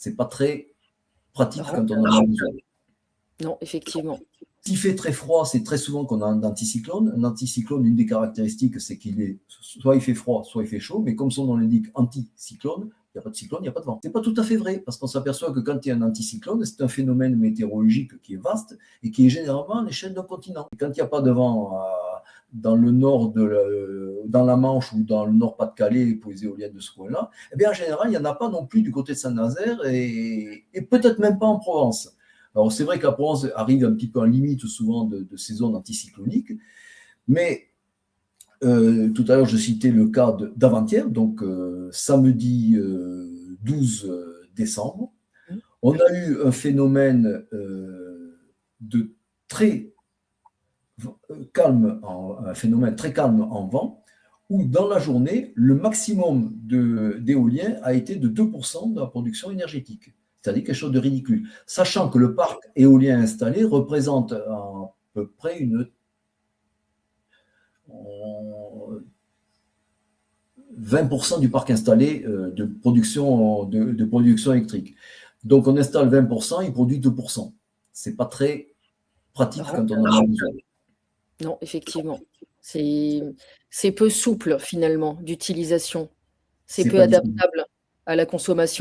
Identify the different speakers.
Speaker 1: C'est pas très pratique quand on en
Speaker 2: Rentable.
Speaker 1: a besoin.
Speaker 2: Non, effectivement.
Speaker 1: S'il fait très froid, c'est très souvent qu'on a un anticyclone. Un anticyclone, une des caractéristiques, c'est qu'il est soit il fait froid, soit il fait chaud, mais comme son nom l'indique, anticyclone, il n'y a pas de cyclone, il n'y a pas de vent. C'est pas tout à fait vrai, parce qu'on s'aperçoit que quand il y a un anticyclone, c'est un phénomène météorologique qui est vaste et qui est généralement à l'échelle d'un continent. Et quand il n'y a pas de vent dans le nord dans la Manche ou dans le Nord-Pas-de-Calais, pour les éoliennes de ce coin-là, eh bien en général, il n'y en a pas non plus du côté de Saint-Nazaire et peut-être même pas en Provence. Alors, c'est vrai que la Provence arrive un petit peu en limite souvent de ces zones anticycloniques, mais tout à l'heure, je citais le cas d'avant-hier, donc samedi 12 décembre. On a eu un phénomène de très calme, un phénomène très calme en vent, où dans la journée, le maximum d'éolien a été de 2% de la production énergétique. C'est-à-dire quelque chose de ridicule. Sachant que le parc éolien installé représente à peu près 20% du parc installé de production électrique. Donc on installe 20%, il produit 2%. C'est pas très pratique quand on en a besoin.
Speaker 2: Non, effectivement. C'est peu souple finalement d'utilisation. C'est peu adaptable à la consommation.